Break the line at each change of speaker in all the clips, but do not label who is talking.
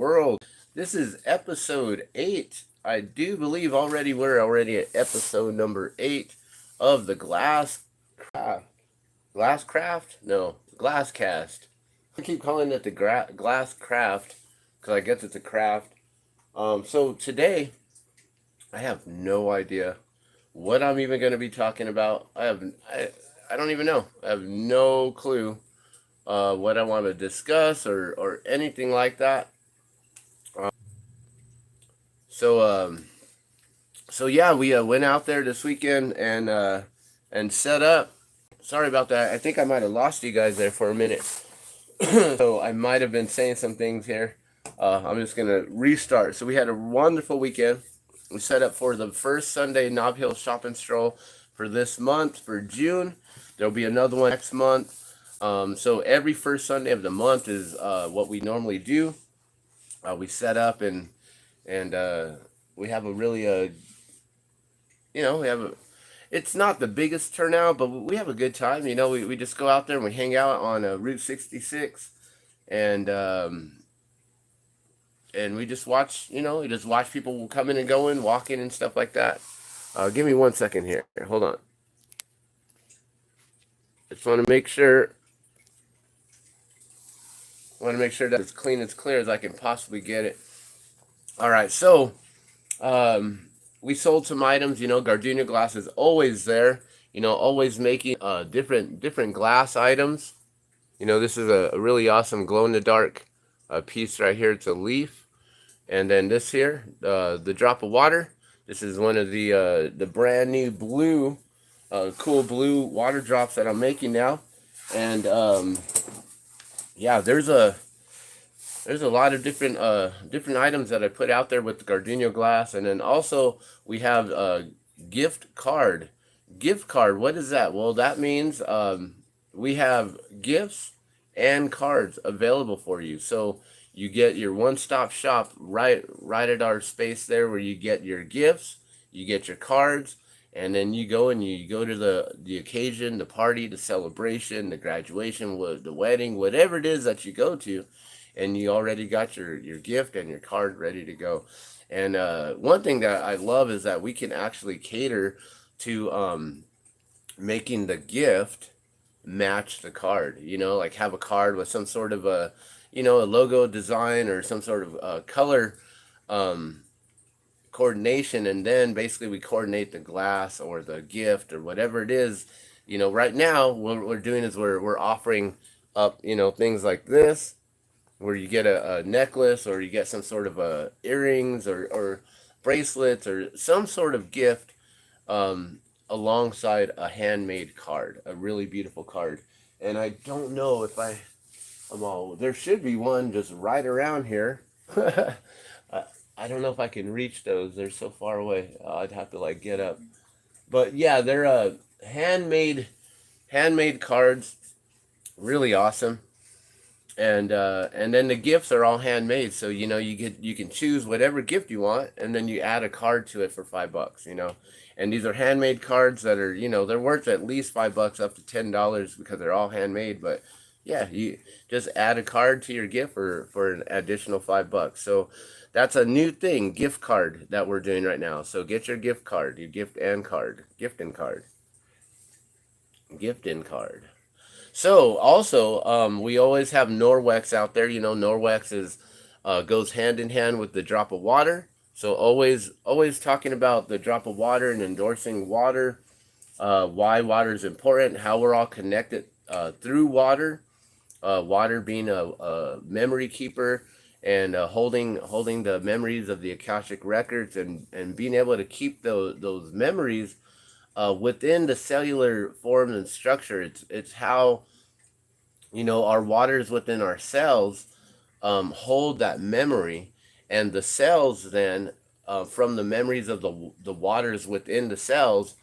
world. This is episode 8. I do believe we're already at episode number 8 of the Glass Craft? No, Glasscast. I keep calling it the Glass Craft because I guess it's a craft. So today I have no idea what I'm even going to be talking about. I don't even know. I have no clue what I want to discuss or anything like that. Um, so um, so yeah, we went out there this weekend and set up. Sorry about that. I think I might have lost you guys there for a minute. So I might have been saying some things here. I'm just gonna restart. So we had a wonderful weekend. We set up for the first Sunday Nob Hill shopping stroll for this month for June. There'll be another one next month. So every first Sunday of the month is what we normally do. We set up and we have a really we have a it's not the biggest turnout, but we have a good time. We just go out there and we hang out on Route 66, and and we just watch. We just watch people coming and going, walking and stuff like that. Give me 1 second here. Hold on. Just want to make sure that it's clean as clear as I can possibly get it. All right, so we sold some items. Gardenia Glass is always there. Always making different glass items. This is a really awesome glow in the dark piece right here. It's a leaf, and then this here, the drop of water. This is one of the brand new blue, cool blue water drops that I'm making now, and yeah, there's a lot of different items that I put out there with the Gardenia Glass, and then also we have a gift card. Gift card, what is that? Well, that means we have gifts and cards available for you. So you get your one-stop shop right at our space there, where you get your gifts, you get your cards, and then you go to the occasion, the party, the celebration, the graduation, the wedding, whatever it is that you go to, and you already got your gift and your card ready to go. And one thing that I love is that we can actually cater to making the gift match the card. Like have a card with some sort of a logo design or some sort of color um, coordination, and then basically we coordinate the glass or the gift or whatever it is. Right now what we're doing is we're offering up things like this, where you get a necklace, or you get some sort of earrings or bracelets or some sort of gift alongside a handmade card, a really beautiful card. And I don't know if there should be one just right around here. I don't know if I can reach those. They're so far away. I'd have to like get up. But yeah, they're handmade cards, really awesome. And then the gifts are all handmade, so you can choose whatever gift you want, and then you add a card to it for $5. And these are handmade cards that are they're worth at least $5 up to $10 because they're all handmade. But yeah, you just add a card to your gift for an additional $5. So that's a new thing, gift card, that we're doing right now. So get your gift card, your gift and card, gift and card, gift and card. So also, we always have Norwex out there. Norwex goes hand in hand with the drop of water. So always talking about the drop of water and endorsing water, why water is important, how we're all connected through water. Water being a memory keeper, and holding the memories of the Akashic records, and being able to keep those memories within the cellular form and structure. It's how our waters within our cells hold that memory, and the cells then, from the memories of the waters within the cells,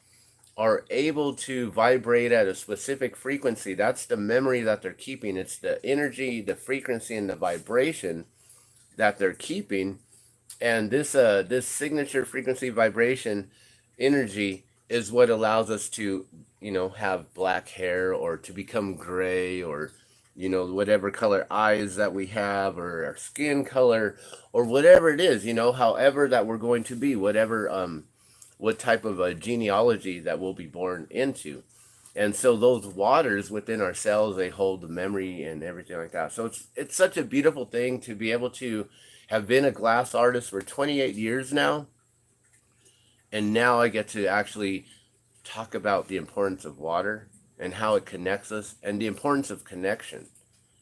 are able to vibrate at a specific frequency. That's the memory that they're keeping. It's the energy, the frequency, and the vibration that they're keeping. And this signature frequency, vibration, energy is what allows us to have black hair, or to become gray, or you know, whatever color eyes that we have, or our skin color, or whatever it is, you know, however that we're going to be, whatever, what type of a genealogy that we'll be born into. And so those waters within our cells, they hold the memory and everything like that. So it's such a beautiful thing to be able to have been a glass artist for 28 years now. And now I get to actually talk about the importance of water and how it connects us, and the importance of connection.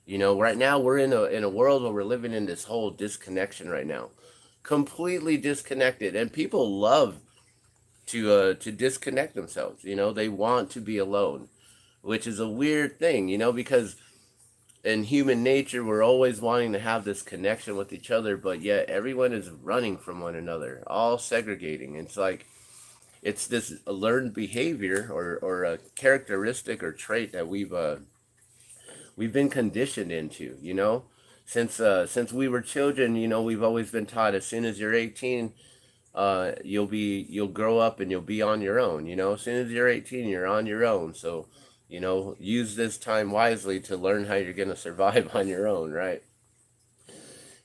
You know, right now we're in a world where we're living in this whole disconnection right now. Completely disconnected, and people love to disconnect themselves. You know, they want to be alone, which is a weird thing, you know, because in human nature we're always wanting to have this connection with each other, but yet everyone is running from one another, all segregating. It's like it's this learned behavior, or a characteristic or trait that we've been conditioned into, you know, since we were children. You know, we've always been taught, as soon as you're 18, you'll grow up and you'll be on your own. You know, as soon as you're 18, you're on your own. So, you know, use this time wisely to learn how you're going to survive on your own, right?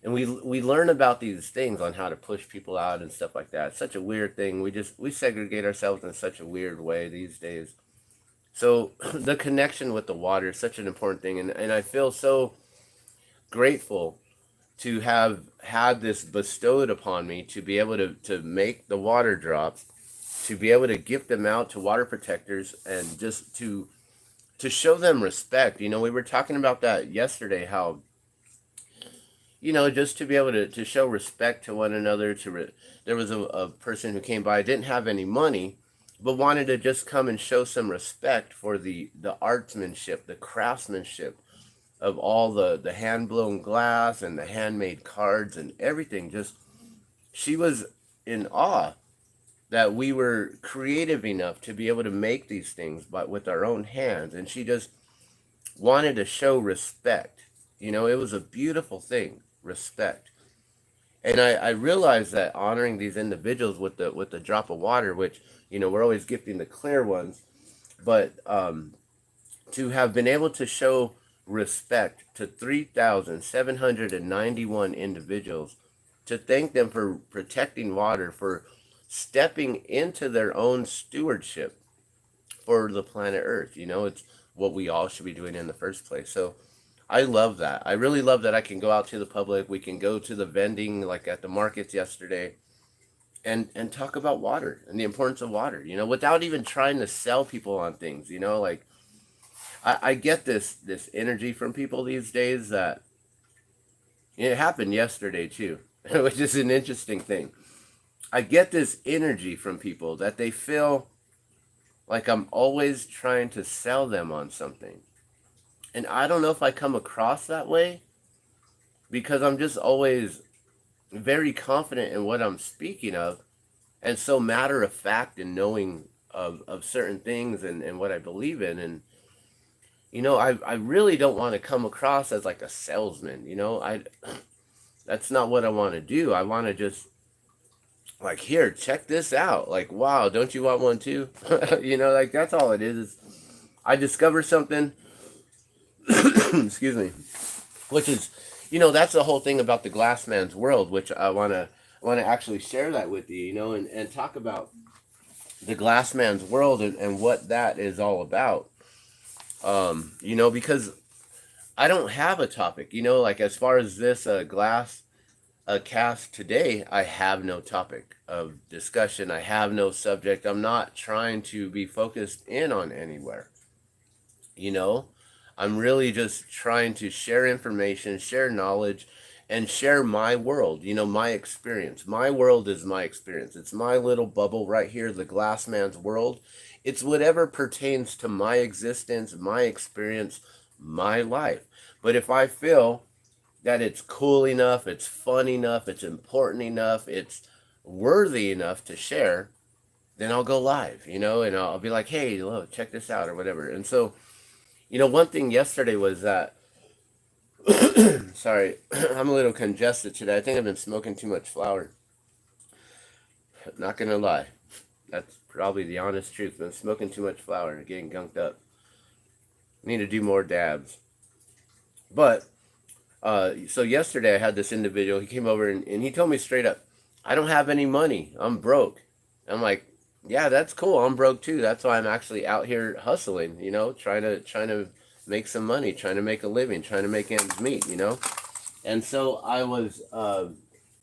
And we learn about these things on how to push people out and stuff like that. It's such a weird thing. We segregate ourselves in such a weird way these days. So the connection with the water is such an important thing, and I feel so grateful to have had this bestowed upon me, to be able to make the water drops, to be able to gift them out to water protectors, and just to show them respect. You know, we were talking about that yesterday, how, you know, just to be able to show respect to one another. There was a person who came by, didn't have any money, but wanted to just come and show some respect for the artsmanship, the craftsmanship of all the hand blown glass and the handmade cards and everything. Just, she was in awe that we were creative enough to be able to make these things, but with our own hands. And she just wanted to show respect. You know, it was a beautiful thing, respect. And I realized that honoring these individuals with the drop of water, which, you know, we're always gifting the clear ones, but to have been able to show respect to 3,791 individuals, to thank them for protecting water, for stepping into their own stewardship for the planet Earth. You know, it's what we all should be doing in the first place. So I love that. I really love that I can go out to the public. We can go to the vending, like at the markets yesterday, and talk about water and the importance of water, you know, without even trying to sell people on things. You know, like I get this energy from people these days that, it happened yesterday too, which is an interesting thing. I get this energy from people that they feel like I'm always trying to sell them on something. And I don't know if I come across that way, because I'm just always very confident in what I'm speaking of, and so matter of fact in knowing of certain things, and what I believe in. And, you know, I really don't want to come across as like a salesman, you know. That's not what I want to do. I want to just, like, here, check this out. Like, wow, don't you want one too? You know, like, that's all it is. I discover something, excuse me, which is, you know, that's the whole thing about the glass man's world, which I want to actually share that with you, you know, and talk about the glass man's world, and what that is all about. You know, because I don't have a topic, you know, like, as far as this glass cast today, I have no topic of discussion. I have no subject. I'm not trying to be focused in on anywhere, you know. I'm really just trying to share information, share knowledge, and share my world, you know, my experience. My world is my experience. It's my little bubble right here, the glass man's world. It's whatever pertains to my existence, my experience, my life. But if I feel that it's cool enough, it's fun enough, it's important enough, it's worthy enough to share, then I'll go live, you know, and I'll be like, hey, look, check this out, or whatever. And so, you know, one thing yesterday was that, sorry, I'm a little congested today. I think I've been smoking too much flour. Not gonna lie. That's probably the honest truth. Been smoking too much flour and getting gunked up. Need to do more dabs. But so yesterday I had this individual. He came over and he told me straight up, I don't have any money. I'm broke. I'm like, yeah, that's cool. I'm broke too. That's why I'm actually out here hustling. Trying to make some money, trying to make a living, trying to make ends meet. And so I was,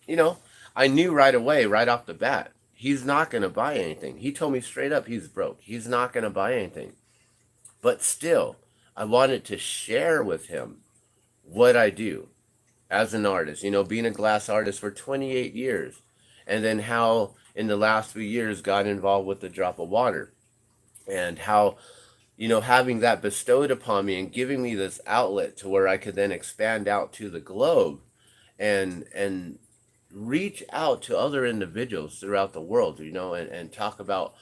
you know, I knew right away, right off the bat, he's not going to buy anything. He told me straight up he's broke. He's not going to buy anything. But still, I wanted to share with him what I do as an artist, being a glass artist for 28 years. And then how in the last few years got involved with the drop of water, and how, having that bestowed upon me and giving me this outlet to where I could then expand out to the globe and reach out to other individuals throughout the world, and talk about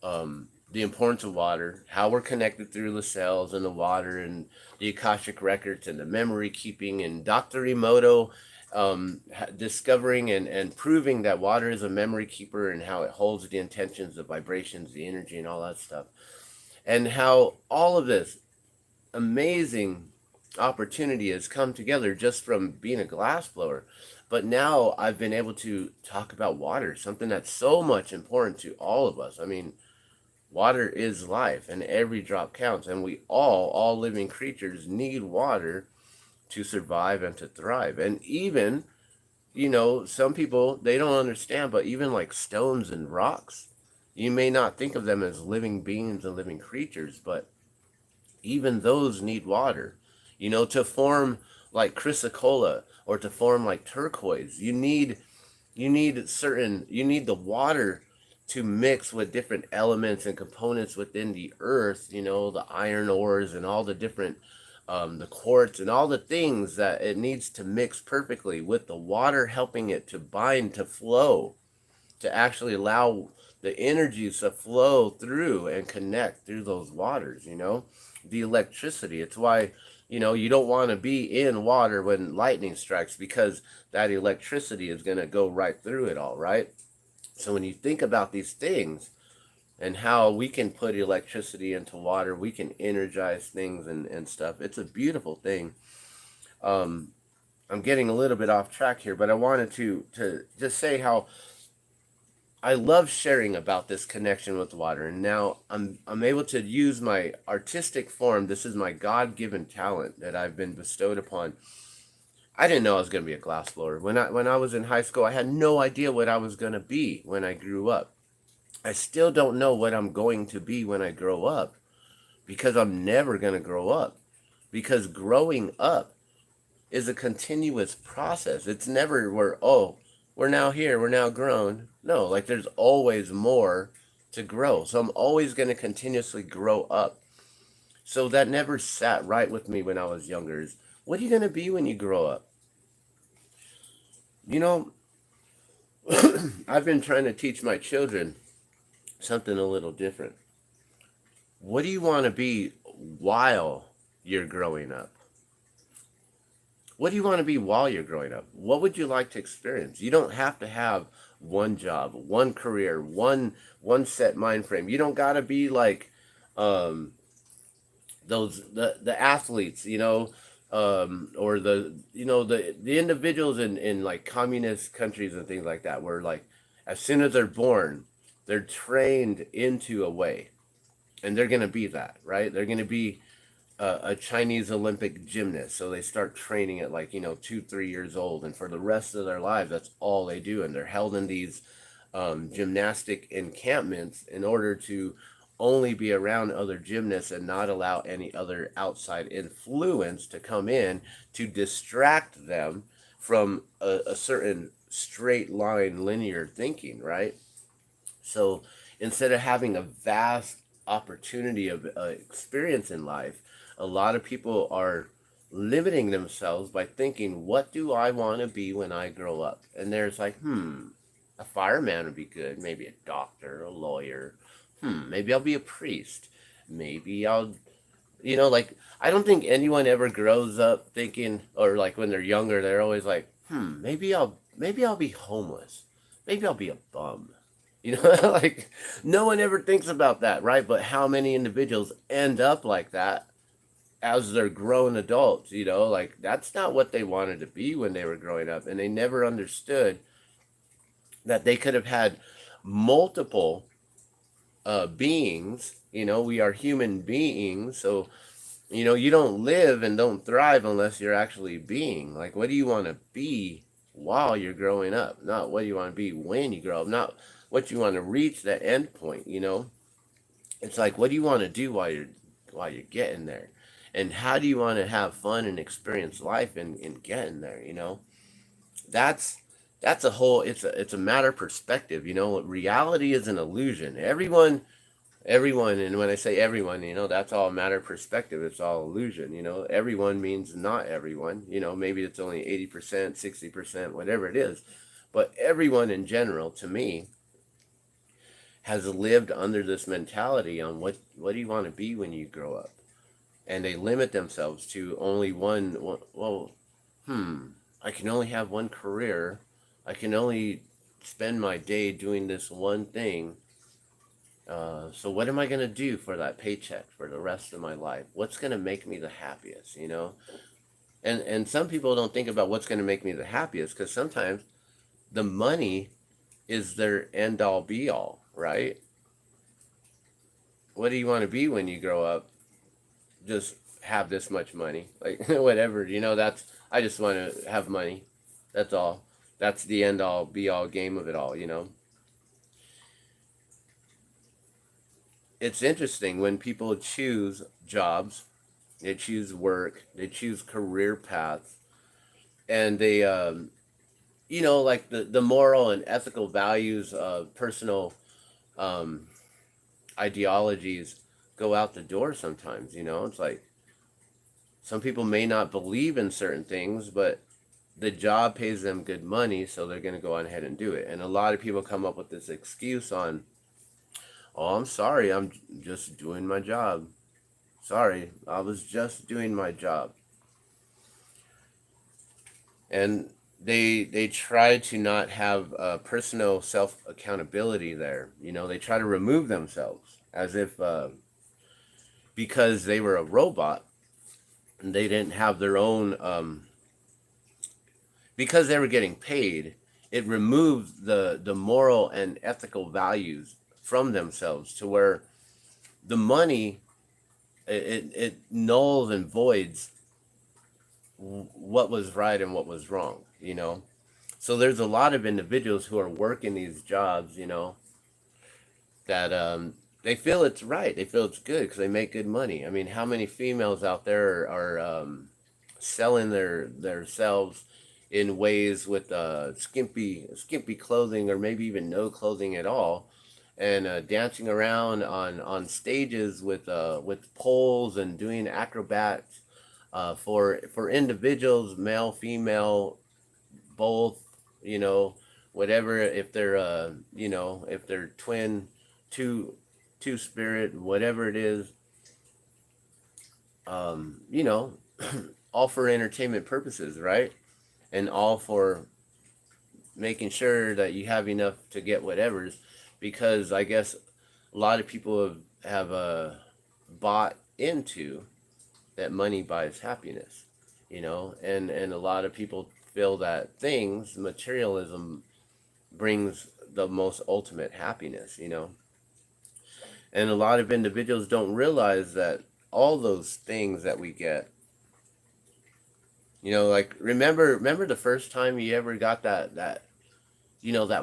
the importance of water, how we're connected through the cells and the water and the Akashic records and the memory keeping, and Dr. Emoto discovering and proving that water is a memory keeper and how it holds the intentions, the vibrations, the energy, and all that stuff. And how all of this amazing opportunity has come together just from being a glass blower. But now I've been able to talk about water, something that's so much important to all of us. I mean, water is life, and every drop counts, and we all living creatures need water to survive and to thrive. And even, some people, they don't understand, but even like stones and rocks, you may not think of them as living beings and living creatures, but even those need water, to form like chrysocolla or to form like turquoise. You need the water to mix with different elements and components within the earth, the iron ores and all the different, the quartz and all the things that it needs to mix perfectly, with the water helping it to bind, to flow, to actually allow the energies to flow through and connect through those waters, the electricity. It's why, you don't want to be in water when lightning strikes, because that electricity is going to go right through it all, right? So when you think about these things and how we can put electricity into water, we can energize things and stuff. It's a beautiful thing. I'm getting a little bit off track here, but I wanted to just say how I love sharing about this connection with water. And now I'm able to use my artistic form. This is my God-given talent that I've been bestowed upon. I didn't know I was going to be a glass blower. When I was in high school, I had no idea what I was going to be when I grew up. I still don't know what I'm going to be when I grow up, because I'm never going to grow up. Because growing up is a continuous process. It's never we're now here, we're now grown. No, like there's always more to grow. So I'm always going to continuously grow up. So that never sat right with me when I was younger. What are you going to be when you grow up? You know, I've been trying to teach my children something a little different. What do you want to be while you're growing up? What do you want to be while you're growing up? What would you like to experience? You don't have to have one job, one career, one set mind frame. You don't got to be like um, the athletes, or the individuals in like communist countries and things like that, where like as soon as they're born, they're trained into a way, and they're gonna be that, right? They're gonna be a Chinese Olympic gymnast, so they start training at like 2-3 years old, and for the rest of their lives, that's all they do, and they're held in these gymnastic encampments in order to only be around other gymnasts and not allow any other outside influence to come in to distract them from a certain straight line linear thinking, right? So instead of having a vast opportunity of experience in life, a lot of people are limiting themselves by thinking, what do I want to be when I grow up? And there's like, a fireman would be good, maybe a doctor, a lawyer, maybe I'll be a priest. Maybe I'll, like, I don't think anyone ever grows up thinking, or like when they're younger, they're always like, maybe I'll be homeless. Maybe I'll be a bum. Like no one ever thinks about that, right? But how many individuals end up like that as they're grown adults, like that's not what they wanted to be when they were growing up. And they never understood that they could have had multiple beings. We are human beings. So, you don't live and don't thrive unless you're actually being. Like, what do you want to be while you're growing up? Not what do you want to be when you grow up. Not what you want to reach that end point, It's like, what do you want to do while you're getting there? And how do you want to have fun and experience life in getting there, That's that's a whole it's a matter of perspective, Reality is an illusion. Everyone, and when I say everyone, that's all a matter of perspective. It's all illusion. Everyone means not everyone. Maybe it's only 80%, 60%, whatever it is. But everyone in general, to me, has lived under this mentality on what do you want to be when you grow up? And they limit themselves to only one. Well, I can only have one career. I can only spend my day doing this one thing. So what am I going to do for that paycheck for the rest of my life? What's going to make me the happiest, And some people don't think about what's going to make me the happiest, because sometimes the money is their end all be all, right? What do you want to be when you grow up? Just have this much money, like whatever, I just want to have money. That's all. That's the end all be all game of it all, It's interesting when people choose jobs, they choose work, they choose career paths, and they, like the moral and ethical values of personal um, ideologies go out the door sometimes, It's like some people may not believe in certain things, but the job pays them good money, so they're going to go on ahead and do it. And a lot of people come up with this excuse on, oh, I'm sorry, I'm just doing my job. Sorry, I was just doing my job. And they try to not have personal self accountability there. They try to remove themselves as if because they were a robot and they didn't have their own because they were getting paid. It removed the moral and ethical values from themselves, to where the money, it nulls and voids what was right and what was wrong, So there's a lot of individuals who are working these jobs, that they feel it's right. They feel it's good because they make good money. I mean, how many females out there are selling their selves in ways with skimpy clothing, or maybe even no clothing at all, and dancing around on stages with poles and doing acrobats for individuals, male, female, both, whatever. If they're if they're twin, two spirit, whatever it is, you know, all for entertainment purposes, right? And all for making sure that you have enough to get whatever's, because I guess a lot of people have bought into that money buys happiness, and a lot of people feel that things, materialism, brings the most ultimate happiness, and a lot of individuals don't realize that all those things that we get, like remember the first time you ever got that that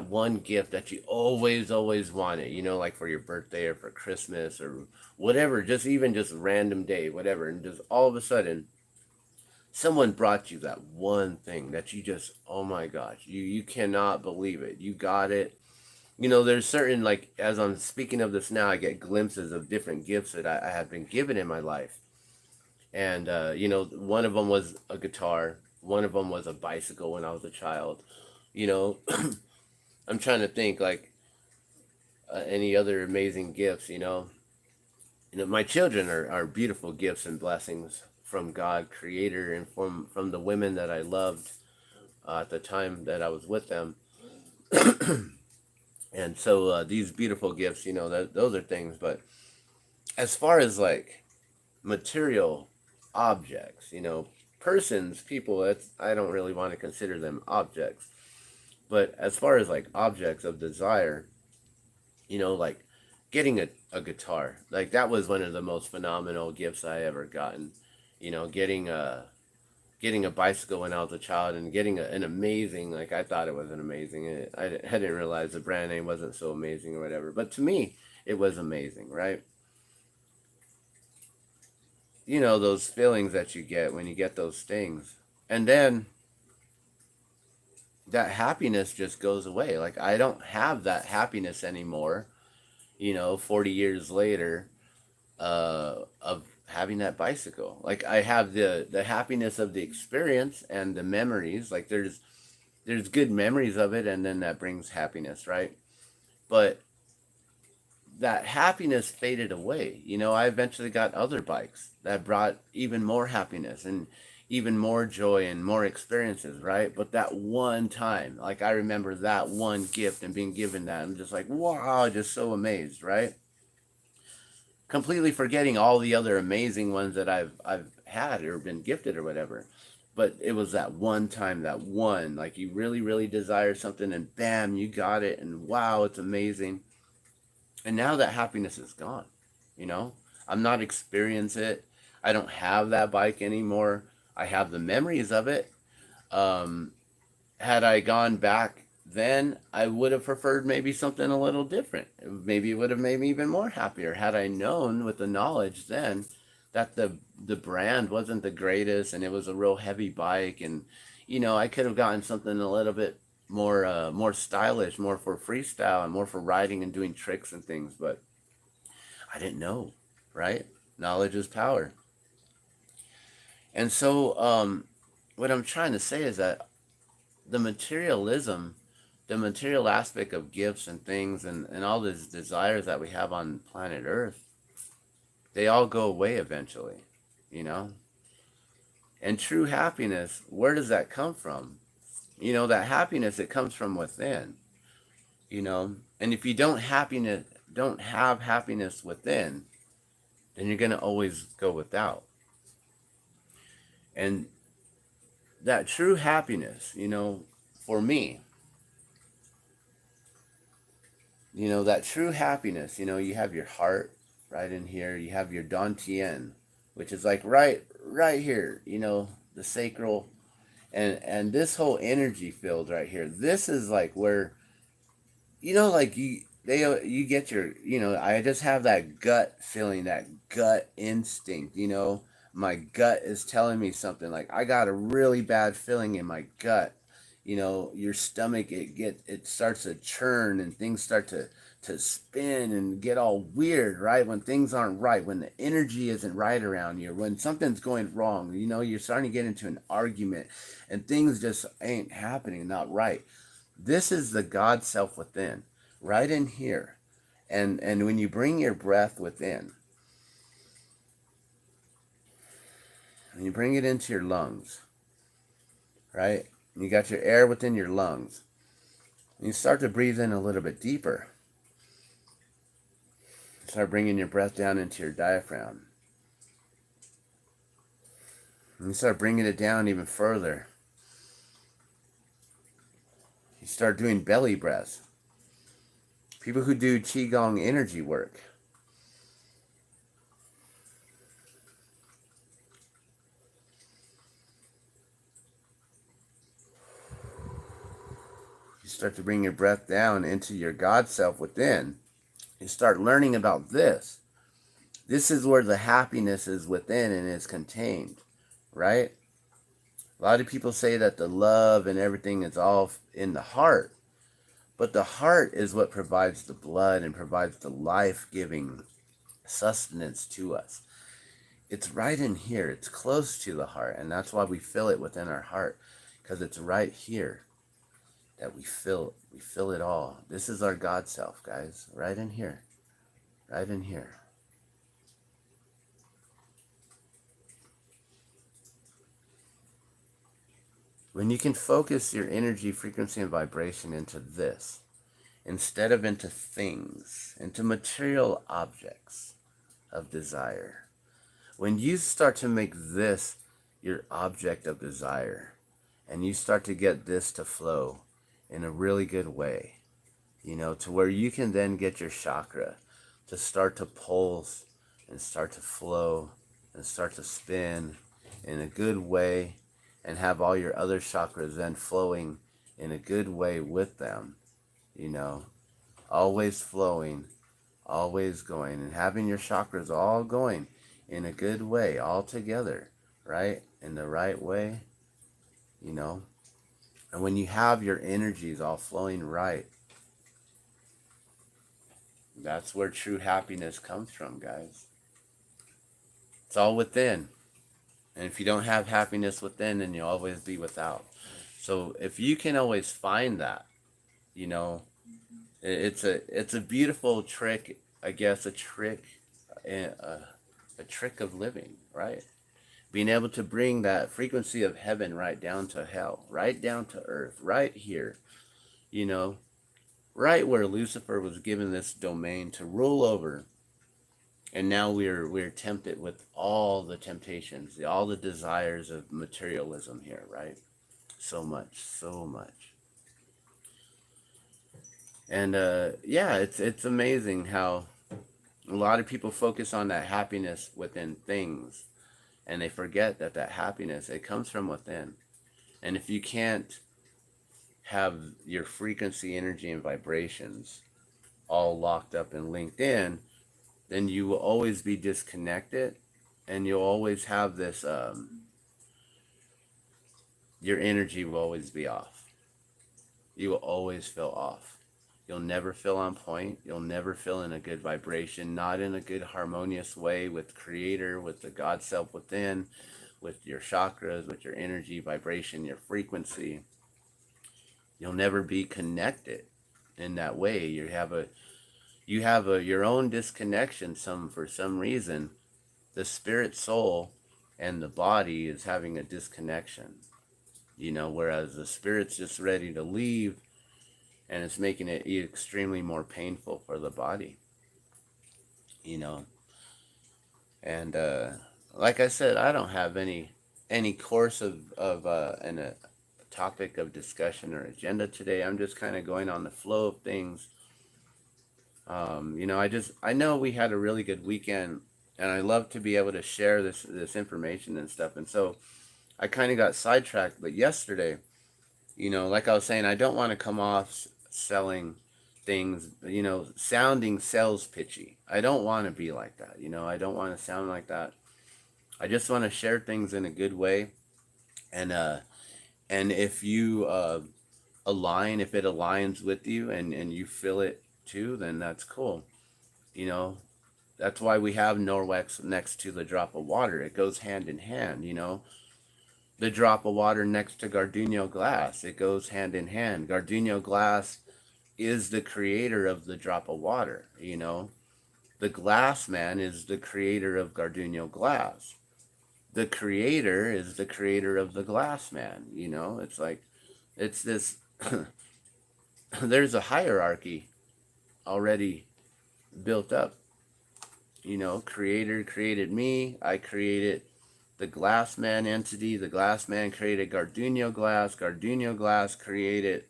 one gift that you always wanted, like for your birthday or for Christmas or whatever, just even just random day, whatever, and just all of a sudden someone brought you that one thing that you just, oh my gosh, you cannot believe it, you got it. There's certain, like, as I'm speaking of this now, I get glimpses of different gifts that I have been given in my life. And, one of them was a guitar. One of them was a bicycle when I was a child. I'm trying to think, like, any other amazing gifts, my children are beautiful gifts and blessings from God, Creator, and from the women that I loved at the time that I was with them. And so these beautiful gifts, those are things. But as far as like material objects, persons, people. I don't really want to consider them objects. But as far as like objects of desire, like getting a guitar, like that was one of the most phenomenal gifts I ever gotten. Getting a bicycle when I was a child, and getting an amazing, like I thought it was an amazing. I didn't realize the brand name wasn't so amazing or whatever, but to me, it was amazing, right? Those feelings that you get when you get those things. And then that happiness just goes away. Like I don't have that happiness anymore, 40 years later, of having that bicycle. Like I have the happiness of the experience and the memories. Like there's good memories of it, and then that brings happiness, right? But that happiness faded away. I eventually got other bikes that brought even more happiness and even more joy and more experiences, right? But that one time, like I remember that one gift and being given that, I'm just like, wow, just so amazed, right? Completely forgetting all the other amazing ones that I've had or been gifted or whatever. But it was that one time, that one, like you really, really desire something and bam, you got it, and wow, it's amazing. And now that happiness is gone, you know? I'm not experiencing it. I don't have that bike anymore. I have the memories of it. Um, had I gone back then, I would have preferred maybe something a little different. Maybe it would have made me even more happier had I known with the knowledge then that the brand wasn't the greatest and it was a real heavy bike, and I could have gotten something a little bit more stylish, more for freestyle and more for riding and doing tricks and things, but I didn't know, right? Knowledge is power. And so what I'm trying to say is that the materialism, the material aspect of gifts and things, and all these desires that we have on planet Earth, they all go away eventually, you know? And true happiness, where does that come from? That happiness, it comes from within, you know? And if you don't have happiness within, then you're going to always go without. And that true happiness, for me, that true happiness, you have your heart right in here. You have your Dantian, which is like right here, the sacral, and this whole energy field right here. This is like where, like you get your, I just have that gut feeling, that gut instinct, my gut is telling me something. Like I got a really bad feeling in my gut. Your stomach, it starts to churn and things start to spin and get all weird, right? When things aren't right, when the energy isn't right around you, when something's going wrong, you're starting to get into an argument and things just ain't happening, not right. This is the God self within, right in here. And when you bring your breath within, and you bring it into your lungs, right? And you got your air within your lungs. And you start to breathe in a little bit deeper. Start bringing your breath down into your diaphragm. And you start bringing it down even further. You start doing belly breaths. People who do Qigong energy work, you start to bring your breath down into your God self within. You start learning about this. This is where the happiness is within and is contained, right? A lot of people say that the love and everything is all in the heart. But the heart is what provides the blood and provides the life-giving sustenance to us. It's right in here. It's close to the heart. And that's why we feel it within our heart. Because it's right here that we feel it all. This is our God self, guys. Right in here. Right in here. When you can focus your energy, frequency, and vibration into this, instead of into things, into material objects of desire, When you start to make this your object of desire, and you start to get this to flow in a really good way, to where you can then get your chakra to start to pulse and start to flow and start to spin in a good way, and have all your other chakras then flowing in a good way with them, always flowing, always going, and having your chakras all going in a good way, all together, right? In the right way, And when you have your energies all flowing right, that's where true happiness comes from, guys. It's all within. And if you don't have happiness within, then you'll always be without. So if you can always find that, it's a beautiful trick, I guess, a trick of living, right? Being able to bring that frequency of heaven right down to hell, right down to earth, right here, right where Lucifer was given this domain to rule over. And now we're tempted with all the temptations, all the desires of materialism here, right? So much. And it's amazing how a lot of people focus on that happiness within things, and they forget that happiness, it comes from within. And if you can't have your frequency, energy, and vibrations all locked up and linked in, then you will always be disconnected, and you'll always have this, your energy will always be off. You will always feel off. You'll never feel on point. You'll never feel in a good vibration, not in a good harmonious way with Creator, with the God self within, with your chakras, with your energy, vibration, your frequency. You'll never be connected in that way. You have your own disconnection. For some reason, the spirit, soul, and the body is having a disconnection. Whereas the spirit's just ready to leave, and it's making it extremely more painful for the body. And like I said, I don't have any course of a topic of discussion or agenda today. I'm just kind of going on the flow of things. I know we had a really good weekend, and I love to be able to share this information and stuff. And so I kind of got sidetracked. But yesterday, like I was saying, I don't want to come off selling things, sounding sales pitchy. I don't want to be like that. I don't want to sound like that. I just want to share things in a good way. And if you if it aligns with you and you feel it too, then that's cool. That's why we have Norwex next to the drop of water. It goes hand in hand, The drop of water next to Gardenia glass, it goes hand in hand. Gardenia glass is the creator of the drop of water, The glass man is the creator of Gardenia glass. The creator is the creator of the glass man, It's like, it's this, there's a hierarchy already built up. Creator created me, I created the glass man entity. The glass man created Gardenia glass. Gardenia glass created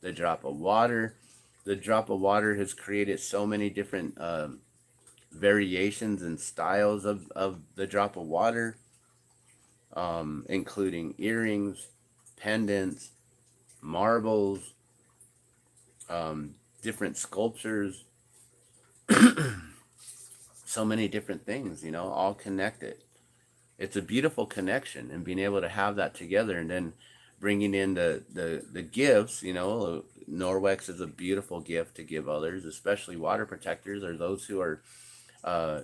the drop of water. The drop of water has created so many different variations and styles of the drop of water, including earrings, pendants, marbles, different sculptures, so many different things, all connected. It's a beautiful connection, and being able to have that together, and then bringing in the gifts. Norwex is a beautiful gift to give others, especially water protectors, or those who are,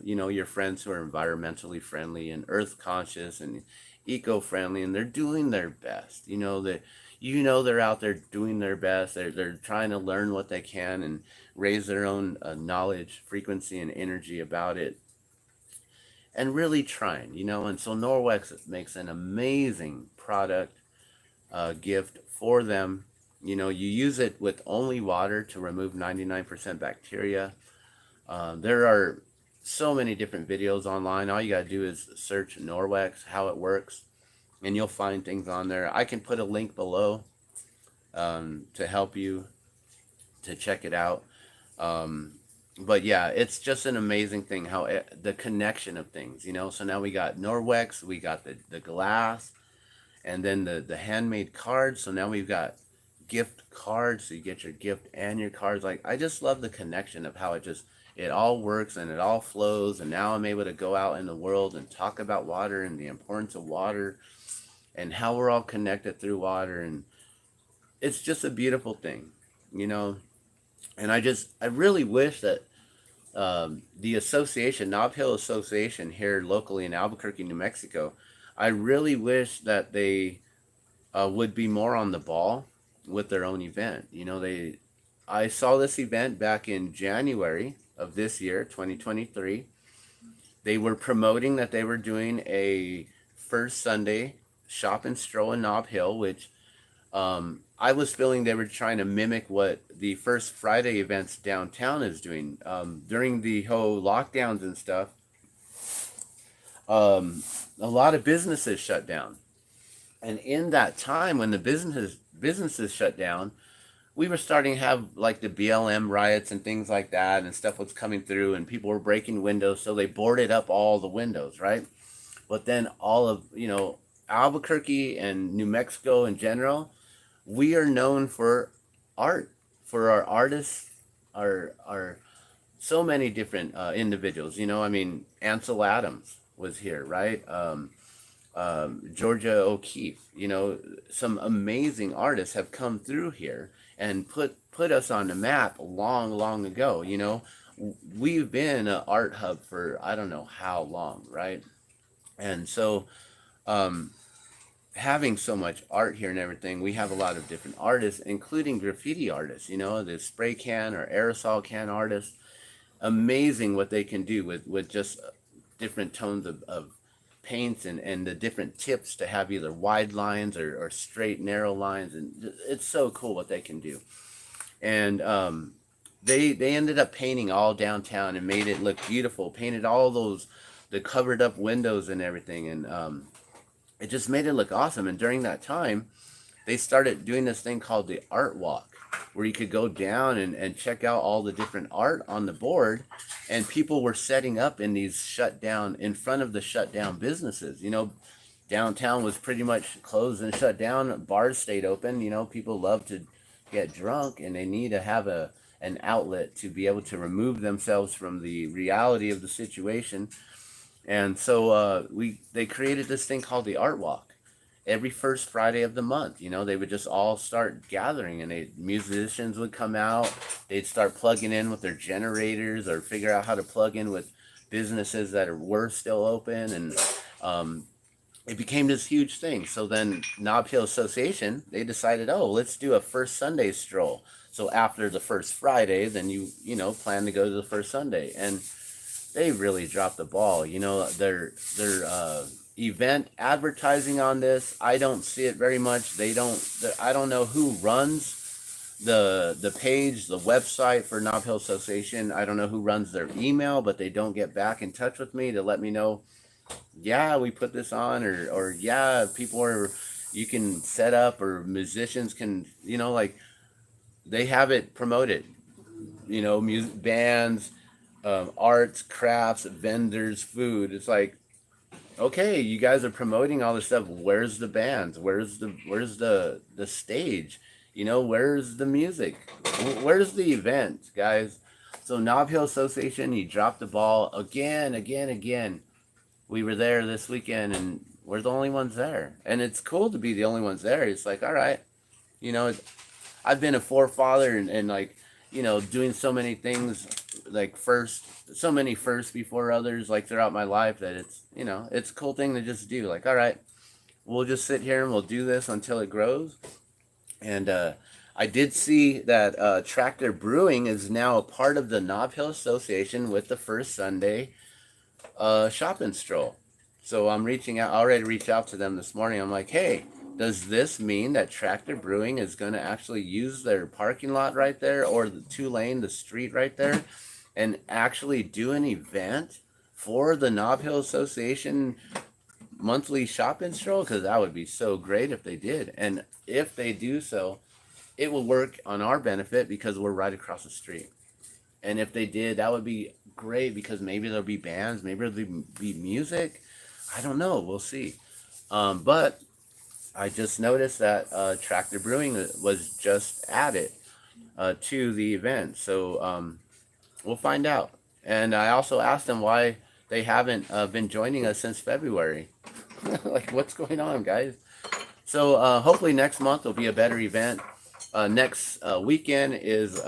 your friends who are environmentally friendly and earth conscious and eco-friendly, and they're doing their best. They're out there doing their best. They're trying to learn what they can and raise their own knowledge, frequency, and energy about it. And really trying, and so Norwex makes an amazing product gift for them. You use it with only water to remove 99% bacteria. There are so many different videos online. All you got to do is search Norwex, how it works, and you'll find things on there. I can put a link below to help you to check it out. But yeah, it's just an amazing thing how the connection of things, you know. So now we got Norwex, we got the glass, and then the handmade cards. So now we've got gift cards, so you get your gift and your cards. Like, I just love the connection of how it all works and it all flows. And now I'm able to go out in the world and talk about water and the importance of water and how we're all connected through water. And it's just a beautiful thing, you know. And I really wish that the association, Nob Hill Association here locally in Albuquerque, New Mexico, I really wish that they would be more on the ball with their own event. You know, I saw this event back in January of this year, 2023. They were promoting that they were doing a first Sunday shop and stroll in Nob Hill, which I was feeling they were trying to mimic what the first Friday events downtown is doing. During the whole lockdowns and stuff, a lot of businesses shut down. And in that time when the businesses shut down, we were starting to have like the BLM riots and things like that, and stuff was coming through and people were breaking windows, so they boarded up all the windows, right? But then all of, you know, Albuquerque and New Mexico in general, we are known for art, for our artists, our so many different individuals. You know, I mean, Ansel Adams was here, right? Georgia O'Keeffe. You know, some amazing artists have come through here and put us on the map long ago. You know, we've been an art hub for I don't know how long, right? And so having so much art here and everything, we have a lot of different artists, including graffiti artists, you know, the spray can or aerosol can artists. Amazing what they can do with just different tones of paints and the different tips to have either wide lines or straight, narrow lines. And it's so cool what they can do. And they ended up painting all downtown and made it look beautiful, painted all the covered up windows and everything. And it just made it look awesome. And during that time, they started doing this thing called the art walk, where you could go down and check out all the different art on the board. And people were setting up in in front of the shut down businesses. You know, downtown was pretty much closed and shut down. Bars stayed open. You know, people love to get drunk and they need to have an outlet to be able to remove themselves from the reality of the situation. And so they created this thing called the Art Walk. Every first Friday of the month, you know, they would just all start gathering, and musicians would come out. They'd start plugging in with their generators or figure out how to plug in with businesses that were still open. And it became this huge thing. So then Nob Hill Association, they decided, oh, let's do a first Sunday stroll. So after the first Friday, then you know, plan to go to the first Sunday. And they really dropped the ball. You know, their event advertising on this, I don't see it very much. I don't know who runs the page, the website for Nob Hill Association. I don't know who runs their email, but they don't get back in touch with me to let me know, yeah, we put this on, or yeah, you can set up, or musicians can, you know, like, they have it promoted, you know, music, bands, arts, crafts, vendors, food. It's like, okay, you guys are promoting all this stuff. Where's the bands? Where's the stage? You know, where's the music? Where's the event, guys? So Nob Hill Association, you dropped the ball again. We were there this weekend, and we're the only ones there. And it's cool to be the only ones there. It's like, all right, you know, I've been a forefather and like, you know, doing so many things, like so many firsts before others, like throughout my life, that it's, you know, it's a cool thing to just do. Like, all right, we'll just sit here and we'll do this until it grows. And I did see that Tractor Brewing is now a part of the Nob Hill Association with the first Sunday shop and stroll. So I'm I already reached out to them this morning. I'm like, hey, does this mean that Tractor Brewing is going to actually use their parking lot right there, or the 2-lane, the street right there, and actually do an event for the Nob Hill Association monthly shopping stroll? Because that would be so great if they did. And if they do so, it will work on our benefit because we're right across the street. And if they did, that would be great because maybe there'll be bands, maybe there'll be music. I don't know. We'll see. But I just noticed that Tractor Brewing was just added to the event. So we'll find out. And I also asked them why they haven't been joining us since February. Like, what's going on, guys? So hopefully next month will be a better event. Next weekend is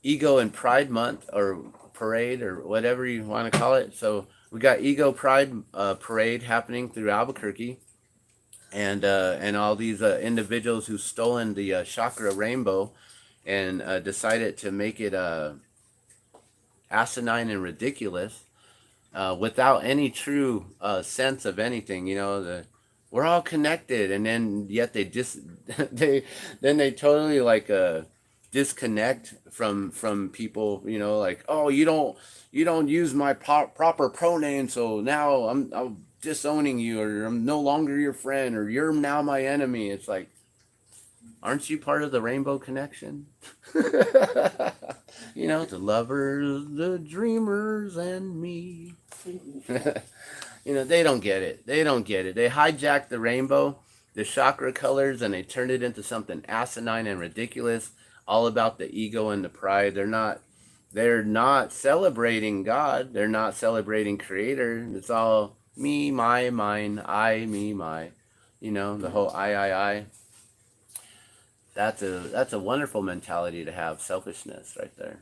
Ego and Pride Month, or parade, or whatever you want to call it. So we got Ego Pride parade happening through Albuquerque, and all these individuals who stolen the chakra rainbow and decided to make it asinine and ridiculous without any true sense of anything. You know, we're all connected, and then yet they just they totally like disconnect from people. You know, like, oh, you don't use my proper pronoun, so now I'm disowning you, or I'm no longer your friend, or you're now my enemy. It's like, aren't you part of the Rainbow Connection? You know, the lovers, the dreamers, and me. You know, they don't get it. They don't get it. They hijacked the rainbow, the chakra colors, and they turned it into something asinine and ridiculous, all about the ego and the pride. They're not celebrating God. They're not celebrating Creator. It's all me, my, mine, I, me, my. You know, the whole I. That's a wonderful mentality to have, selfishness right there.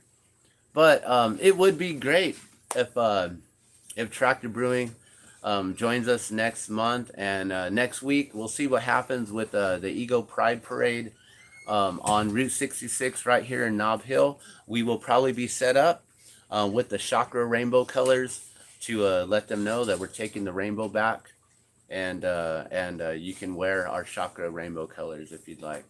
But it would be great if Tractor Brewing joins us next month, and next week we'll see what happens with the Ego Pride Parade on Route 66 right here in Nob Hill. We will probably be set up with the chakra rainbow colors to let them know that we're taking the rainbow back, and you can wear our chakra rainbow colors if you'd like.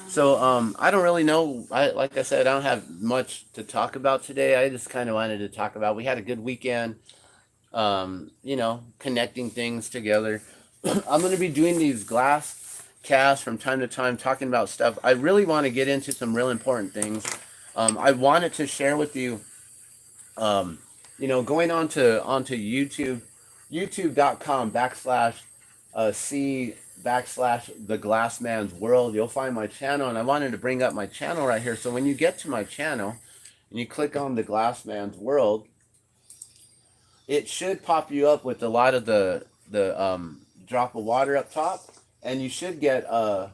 So I don't really know. Like I said, I don't have much to talk about today. I just kind of wanted to talk about, we had a good weekend, you know, connecting things together. I'm going to be doing these glass casts from time to time, talking about stuff. I really want to get into some real important things. I wanted to share with you, you know, going onto YouTube, youtube.com/C/TheGlassMan'S World. You'll find my channel, and I wanted to bring up my channel right here. So when you get to my channel and you click on The Glass Man's World, it should pop you up with a lot of the drop of water up top, and you should get oh,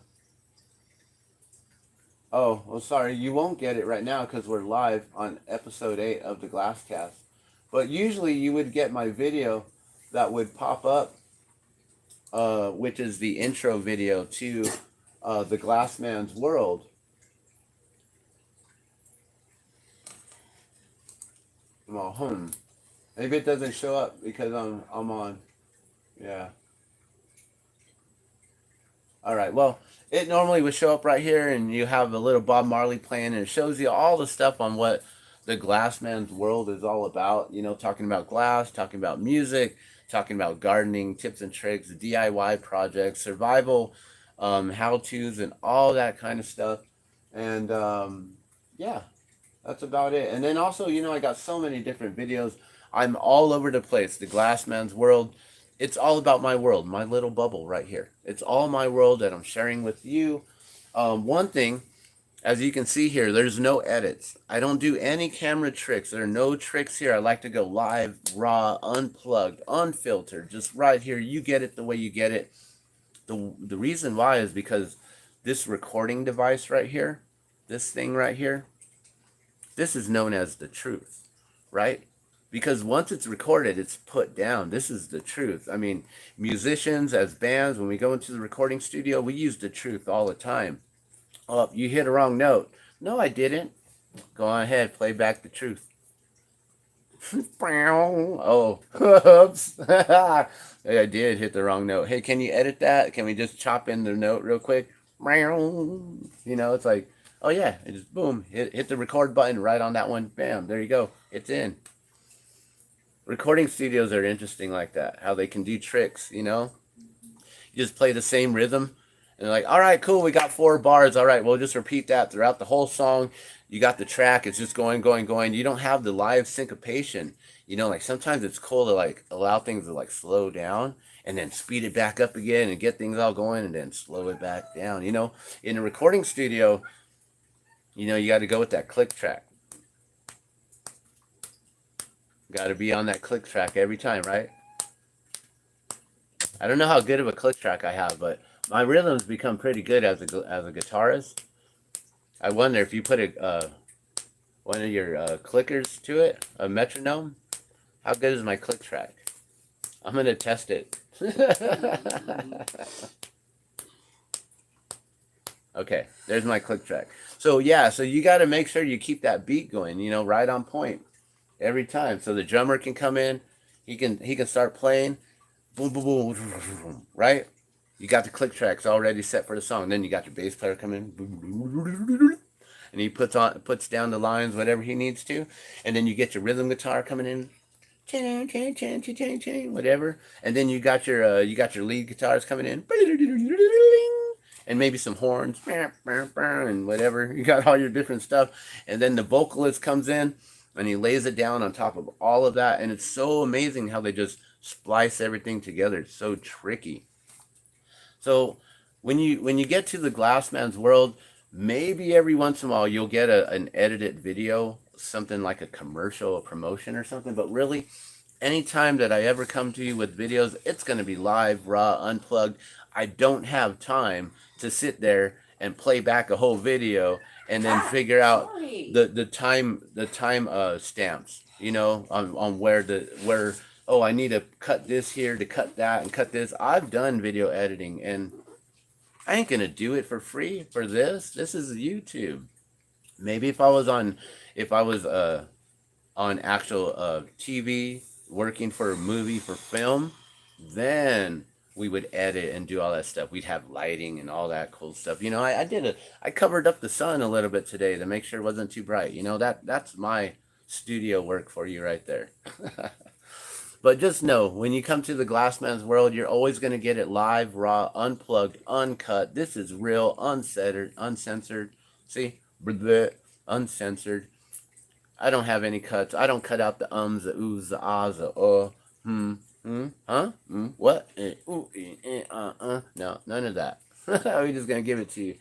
well, sorry, you won't get it right now because we're live on episode 8 of the Glasscast. But usually you would get my video that would pop up, which is the intro video to The Glass Man's World. Well, maybe it doesn't show up because I'm on. Yeah. All right. Well, it normally would show up right here, and you have a little Bob Marley playing, and it shows you all the stuff on what the Glass Man's World is all about. You know, talking about glass, talking about music, talking about gardening, tips and tricks, DIY projects, survival, how-tos, and all that kind of stuff. And yeah, that's about it. And then also, you know, I got so many different videos. I'm all over the place. The Glass Man's World. It's all about my world, my little bubble right here. It's all my world that I'm sharing with you. One thing, as you can see here, there's no edits. I don't do any camera tricks. There are no tricks here. I like to go live, raw, unplugged, unfiltered, just right here. You get it the way you get it. The reason why is because this recording device right here, this thing right here, this is known as the truth, right? Because once it's recorded, it's put down. This is the truth. I mean, musicians, as bands, when we go into the recording studio, we use the truth all the time. Oh, you hit a wrong note. No, I didn't. Go on ahead, play back the truth. Oh, oops. Hey, I did hit the wrong note. Hey, can you edit that? Can we just chop in the note real quick? You know, it's like, Oh yeah, it just boom, hit the record button right on that one. Bam, there you go. It's in. Recording studios are interesting like that. How they can do tricks, you know? You just play the same rhythm and they're like, all right, cool, we got 4 bars. All right, we'll just repeat that throughout the whole song. You got the track, it's just going, going, going. You don't have the live syncopation. You know, like sometimes it's cool to like allow things to like slow down and then speed it back up again and get things all going and then slow it back down. You know, in a recording studio, you know, you got to go with that click track. Got to be on that click track every time, right? I don't know how good of a click track I have, but my rhythms become pretty good as a guitarist. I wonder if you put one of your clickers to it, a metronome, how good is my click track? I'm gonna test it. Okay, there's my click track. So yeah, so you got to make sure you keep that beat going, you know, right on point every time. So the drummer can come in, he can start playing, boom, boom, boom, boom, right? You got the click tracks already set for the song. Then you got your bass player come in, and he puts down the lines, whatever he needs to, and then you get your rhythm guitar coming in, whatever, and then you got your lead guitars coming in, and maybe some horns, and whatever. You got all your different stuff, and then the vocalist comes in, and he lays it down on top of all of that, and it's so amazing how they just splice everything together. It's so tricky. So when you get to the Glassman's world, maybe every once in a while you'll get an edited video, something like a commercial, a promotion or something. But really, anytime that I ever come to you with videos, it's going to be live, raw, unplugged. I don't have time to sit there and play back a whole video and then figure out the time stamps, you know, on where oh, I need to cut this here to cut that and cut this. I've done video editing and I ain't gonna do it for free for this. This is YouTube. Maybe if I was on actual TV working for a movie for film, then we would edit and do all that stuff. We'd have lighting and all that cool stuff. You know, I covered up the sun a little bit today to make sure it wasn't too bright. You know, that's my studio work for you right there. But just know, when you come to the Glassman's world, you're always going to get it live, raw, unplugged, uncut. This is real, uncensored. See? Uncensored. I don't have any cuts. I don't cut out the ums, the oohs, the ahs, the huh, what, ooh, no, none of that. We're just going to give it to you.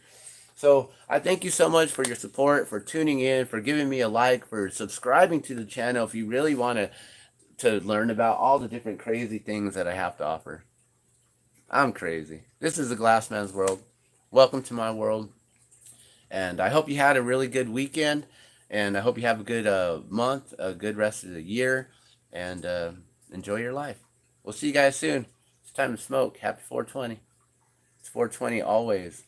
So I thank you so much for your support, for tuning in, for giving me a like, for subscribing to the channel if you really want to learn about all the different crazy things that I have to offer. I'm crazy. This is the Glassman's world. Welcome to my world. And I hope you had a really good weekend. And I hope you have a good month, a good rest of the year. And enjoy your life. We'll see you guys soon. It's time to smoke. Happy 420. It's 420 always.